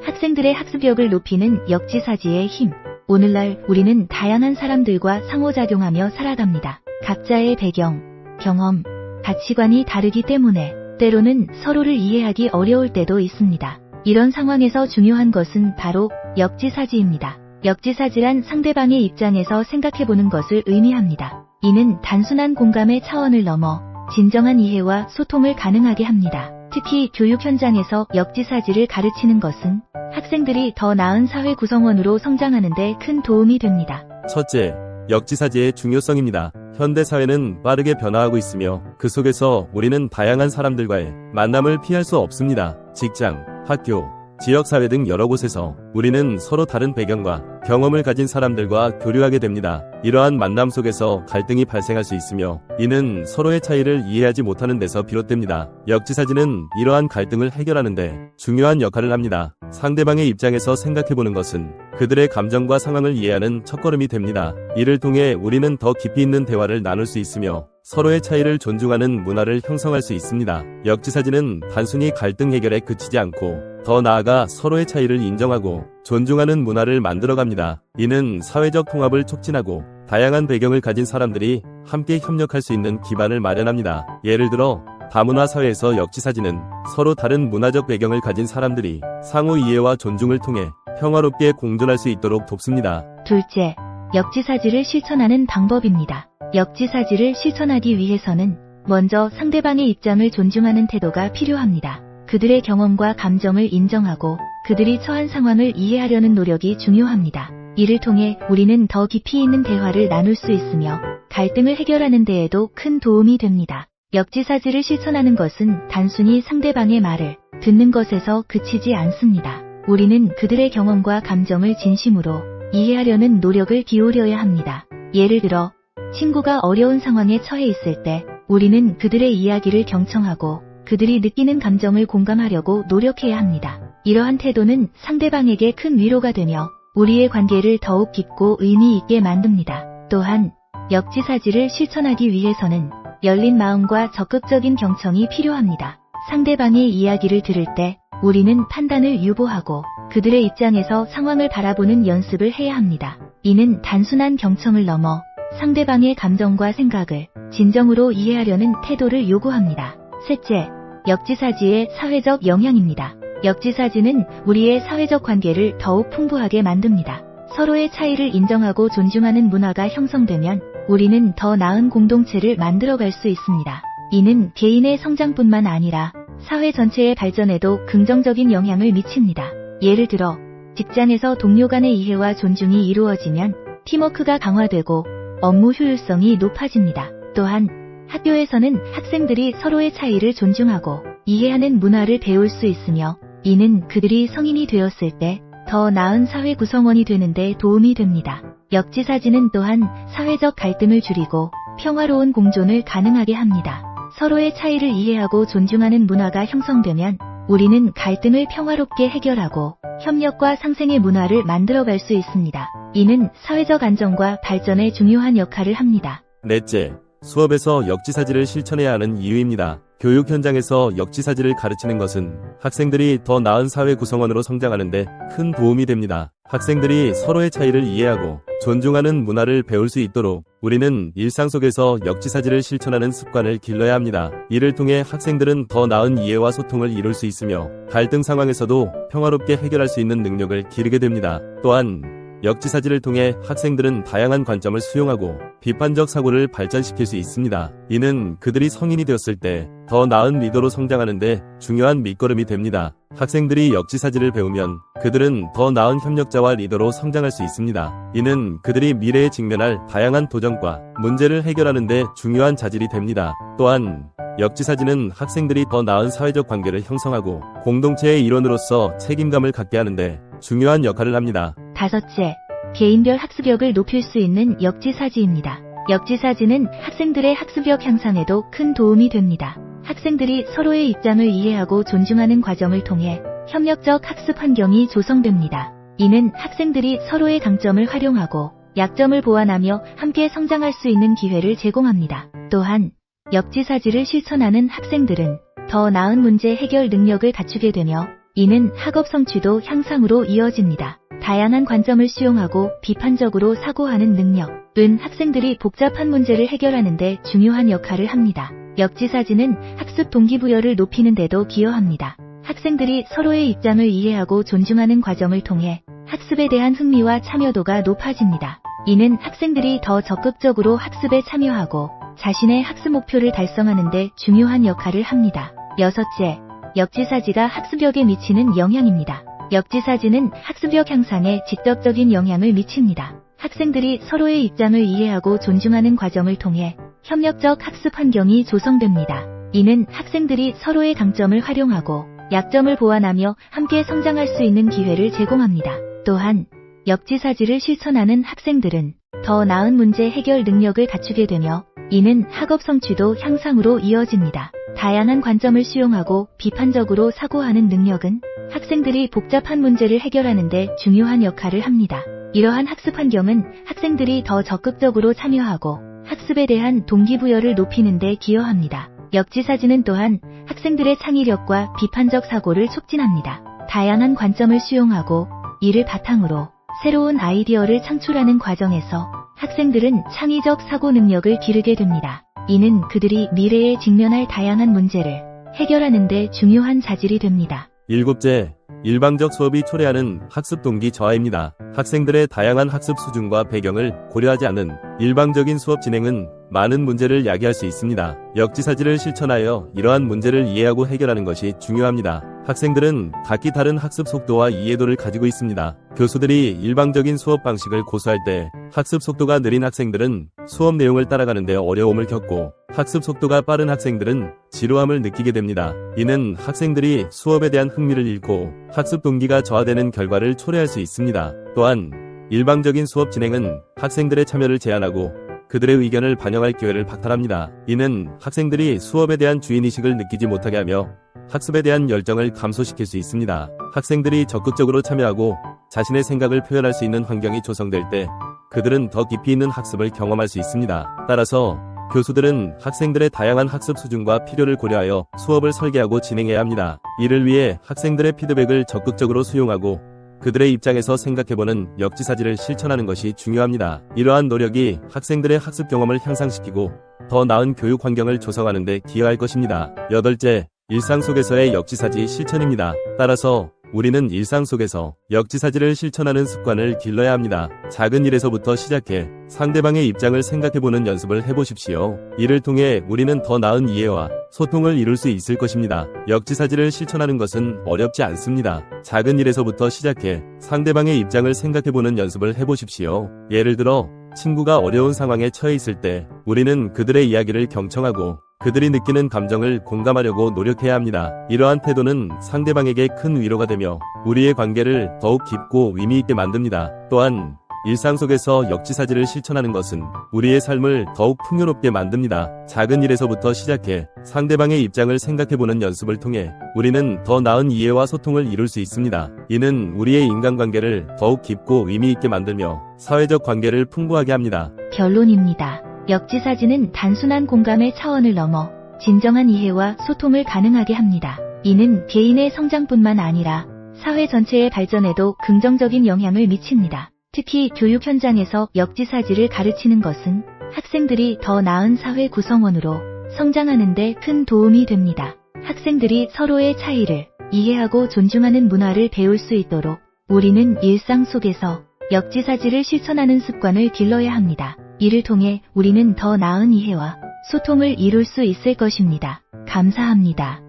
학생들의 학습력을 높이는 역지사지의 힘. 오늘날 우리는 다양한 사람들과 상호작용하며 살아갑니다. 각자의 배경, 경험, 가치관이 다르기 때문에 때로는 서로를 이해하기 어려울 때도 있습니다. 이런 상황에서 중요한 것은 바로 역지사지입니다. 역지사지란 상대방의 입장에서 생각해보는 것을 의미합니다. 이는 단순한 공감의 차원을 넘어 진정한 이해와 소통을 가능하게 합니다. 특히 교육 현장에서 역지사지를 가르치는 것은 학생들이 더 나은 사회 구성원으로 성장하는 데 큰 도움이 됩니다. 첫째, 역지사지의 중요성입니다. 현대 사회는 빠르게 변화하고 있으며 그 속에서 우리는 다양한 사람들과의 만남을 피할 수 없습니다. 직장, 학교, 지역사회 등 여러 곳에서 우리는 서로 다른 배경과 경험을 가진 사람들과 교류하게 됩니다. 이러한 만남 속에서 갈등이 발생할 수 있으며 이는 서로의 차이를 이해하지 못하는 데서 비롯됩니다. 역지사지는 이러한 갈등을 해결하는 데 중요한 역할을 합니다. 상대방의 입장에서 생각해보는 것은 그들의 감정과 상황을 이해하는 첫걸음이 됩니다. 이를 통해 우리는 더 깊이 있는 대화를 나눌 수 있으며 서로의 차이를 존중하는 문화를 형성할 수 있습니다. 역지사지는 단순히 갈등 해결에 그치지 않고 더 나아가 서로의 차이를 인정하고 존중하는 문화를 만들어갑니다. 이는 사회적 통합을 촉진하고 다양한 배경을 가진 사람들이 함께 협력할 수 있는 기반을 마련합니다. 예를 들어 다문화 사회에서 역지사지는 서로 다른 문화적 배경을 가진 사람들이 상호 이해와 존중을 통해 평화롭게 공존할 수 있도록 돕습니다. 둘째, 역지사지를 실천하는 방법입니다. 역지사지를 실천하기 위해서는 먼저 상대방의 입장을 존중하는 태도가 필요합니다. 그들의 경험과 감정을 인정하고 그들이 처한 상황을 이해하려는 노력이 중요합니다. 이를 통해 우리는 더 깊이 있는 대화를 나눌 수 있으며 갈등을 해결하는 데에도 큰 도움이 됩니다. 역지사지를 실천하는 것은 단순히 상대방의 말을 듣는 것에서 그치지 않습니다. 우리는 그들의 경험과 감정을 진심으로 이해하려는 노력을 기울여야 합니다. 예를 들어 친구가 어려운 상황에 처해 있을 때 우리는 그들의 이야기를 경청하고 그들이 느끼는 감정을 공감하려고 노력해야 합니다. 이러한 태도는 상대방에게 큰 위로가 되며 우리의 관계를 더욱 깊고 의미 있게 만듭니다. 또한 역지사지를 실천하기 위해서는 열린 마음과 적극적인 경청이 필요합니다. 상대방의 이야기를 들을 때 우리는 판단을 유보하고 그들의 입장에서 상황을 바라보는 연습을 해야 합니다. 이는 단순한 경청을 넘어 상대방의 감정과 생각을 진정으로 이해하려는 태도를 요구합니다. 셋째, 역지사지의 사회적 영향입니다. 역지사지는 우리의 사회적 관계를 더욱 풍부하게 만듭니다. 서로의 차이를 인정하고 존중하는 문화가 형성되면 우리는 더 나은 공동체를 만들어갈 수 있습니다. 이는 개인의 성장뿐만 아니라 사회 전체의 발전에도 긍정적인 영향을 미칩니다. 예를 들어 직장에서 동료 간의 이해와 존중이 이루어지면 팀워크가 강화되고 업무 효율성이 높아집니다. 또한 학교에서는 학생들이 서로의 차이를 존중하고 이해하는 문화를 배울 수 있으며 이는 그들이 성인이 되었을 때 더 나은 사회 구성원이 되는 데 도움이 됩니다. 역지사지는 또한 사회적 갈등을 줄이고 평화로운 공존을 가능하게 합니다. 서로의 차이를 이해하고 존중하는 문화가 형성되면 우리는 갈등을 평화롭게 해결하고 협력과 상생의 문화를 만들어갈 수 있습니다. 이는 사회적 안정과 발전에 중요한 역할을 합니다. 넷째, 수업에서 역지사지를 실천해야 하는 이유입니다. 교육 현장에서 역지사지를 가르치는 것은 학생들이 더 나은 사회 구성원으로 성장하는 데 큰 도움이 됩니다. 학생들이 서로의 차이를 이해하고 존중하는 문화를 배울 수 있도록 우리는 일상 속에서 역지사지를 실천하는 습관을 길러야 합니다. 이를 통해 학생들은 더 나은 이해와 소통을 이룰 수 있으며 갈등 상황에서도 평화롭게 해결할 수 있는 능력을 기르게 됩니다. 또한 역지사지를 통해 학생들은 다양한 관점을 수용하고 비판적 사고를 발전시킬 수 있습니다. 이는 그들이 성인이 되었을 때 더 나은 리더로 성장하는 데 중요한 밑거름이 됩니다. 학생들이 역지사지를 배우면 그들은 더 나은 협력자와 리더로 성장할 수 있습니다. 이는 그들이 미래에 직면할 다양한 도전과 문제를 해결하는 데 중요한 자질이 됩니다. 또한 역지사지는 학생들이 더 나은 사회적 관계를 형성하고 공동체의 일원으로서 책임감을 갖게 하는데 중요한 역할을 합니다. 다섯째, 개인별 학습력을 높일 수 있는 역지사지입니다. 역지사지는 학생들의 학습력 향상에도 큰 도움이 됩니다. 학생들이 서로의 입장을 이해하고 존중하는 과정을 통해 협력적 학습 환경이 조성됩니다. 이는 학생들이 서로의 강점을 활용하고 약점을 보완하며 함께 성장할 수 있는 기회를 제공합니다. 또한 역지사지를 실천하는 학생들은 더 나은 문제 해결 능력을 갖추게 되며 이는 학업 성취도 향상으로 이어집니다. 다양한 관점을 수용하고 비판적으로 사고하는 능력은 학생들이 복잡한 문제를 해결하는 데 중요한 역할을 합니다. 역지사지는 학습 동기부여를 높이는 데도 기여합니다. 학생들이 서로의 입장을 이해하고 존중하는 과정을 통해 학습에 대한 흥미와 참여도가 높아집니다. 이는 학생들이 더 적극적으로 학습에 참여하고 자신의 학습 목표를 달성하는 데 중요한 역할을 합니다. 여섯째, 역지사지가 학습력에 미치는 영향입니다. 역지사지는 학습력 향상에 직접적인 영향을 미칩니다. 학생들이 서로의 입장을 이해하고 존중하는 과정을 통해 협력적 학습 환경이 조성됩니다. 이는 학생들이 서로의 강점을 활용하고 약점을 보완하며 함께 성장할 수 있는 기회를 제공합니다. 또한 역지사지를 실천하는 학생들은 더 나은 문제 해결 능력을 갖추게 되며 이는 학업 성취도 향상으로 이어집니다. 다양한 관점을 수용하고 비판적으로 사고하는 능력은 학생들이 복잡한 문제를 해결하는 데 중요한 역할을 합니다. 이러한 학습 환경은 학생들이 더 적극적으로 참여하고 학습에 대한 동기부여를 높이는 데 기여합니다. 역지사지는 또한 학생들의 창의력과 비판적 사고를 촉진합니다. 다양한 관점을 수용하고 이를 바탕으로 새로운 아이디어를 창출하는 과정에서 학생들은 창의적 사고 능력을 기르게 됩니다. 이는 그들이 미래에 직면할 다양한 문제를 해결하는 데 중요한 자질이 됩니다. 일곱째, 일방적 수업이 초래하는 학습 동기 저하입니다. 학생들의 다양한 학습 수준과 배경을 고려하지 않은 일방적인 수업 진행은 많은 문제를 야기할 수 있습니다. 역지사지를 실천하여 이러한 문제를 이해하고 해결하는 것이 중요합니다. 학생들은 각기 다른 학습 속도와 이해도를 가지고 있습니다. 교수들이 일방적인 수업 방식을 고수할 때 학습 속도가 느린 학생들은 수업 내용을 따라가는 데 어려움을 겪고 학습 속도가 빠른 학생들은 지루함을 느끼게 됩니다. 이는 학생들이 수업에 대한 흥미를 잃고 학습 동기가 저하되는 결과를 초래할 수 있습니다. 또한 일방적인 수업 진행은 학생들의 참여를 제한하고 그들의 의견을 반영할 기회를 박탈합니다. 이는 학생들이 수업에 대한 주인의식을 느끼지 못하게 하며 학습에 대한 열정을 감소시킬 수 있습니다. 학생들이 적극적으로 참여하고 자신의 생각을 표현할 수 있는 환경이 조성될 때 그들은 더 깊이 있는 학습을 경험할 수 있습니다. 따라서 교수들은 학생들의 다양한 학습 수준과 필요를 고려하여 수업을 설계하고 진행해야 합니다. 이를 위해 학생들의 피드백을 적극적으로 수용하고 그들의 입장에서 생각해보는 역지사지를 실천하는 것이 중요합니다. 이러한 노력이 학생들의 학습 경험을 향상시키고 더 나은 교육 환경을 조성하는 데 기여할 것입니다. 여덟째, 일상 속에서의 역지사지 실천입니다. 따라서 우리는 일상 속에서 역지사지를 실천하는 습관을 길러야 합니다. 작은 일에서부터 시작해 상대방의 입장을 생각해보는 연습을 해보십시오. 이를 통해 우리는 더 나은 이해와 소통을 이룰 수 있을 것입니다. 역지사지를 실천하는 것은 어렵지 않습니다. 작은 일에서부터 시작해 상대방의 입장을 생각해보는 연습을 해보십시오. 예를 들어 친구가 어려운 상황에 처해 있을 때 우리는 그들의 이야기를 경청하고 그들이 느끼는 감정을 공감하려고 노력해야 합니다. 이러한 태도는 상대방에게 큰 위로가 되며 우리의 관계를 더욱 깊고 의미있게 만듭니다. 또한 일상 속에서 역지사지를 실천하는 것은 우리의 삶을 더욱 풍요롭게 만듭니다. 작은 일에서부터 시작해 상대방의 입장을 생각해보는 연습을 통해 우리는 더 나은 이해와 소통을 이룰 수 있습니다. 이는 우리의 인간관계를 더욱 깊고 의미있게 만들며 사회적 관계를 풍부하게 합니다. 결론입니다. 역지사지는 단순한 공감의 차원을 넘어 진정한 이해와 소통을 가능하게 합니다. 이는 개인의 성장뿐만 아니라 사회 전체의 발전에도 긍정적인 영향을 미칩니다. 특히 교육 현장에서 역지사지를 가르치는 것은 학생들이 더 나은 사회 구성원으로 성장하는 데 큰 도움이 됩니다. 학생들이 서로의 차이를 이해하고 존중하는 문화를 배울 수 있도록 우리는 일상 속에서 역지사지를 실천하는 습관을 길러야 합니다. 이를 통해 우리는 더 나은 이해와 소통을 이룰 수 있을 것입니다. 감사합니다.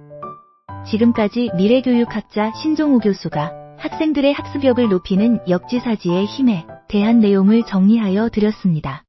지금까지 미래교육학자 신종우 교수가 학생들의 학습력을 높이는 역지사지의 힘에 대한 내용을 정리하여 드렸습니다.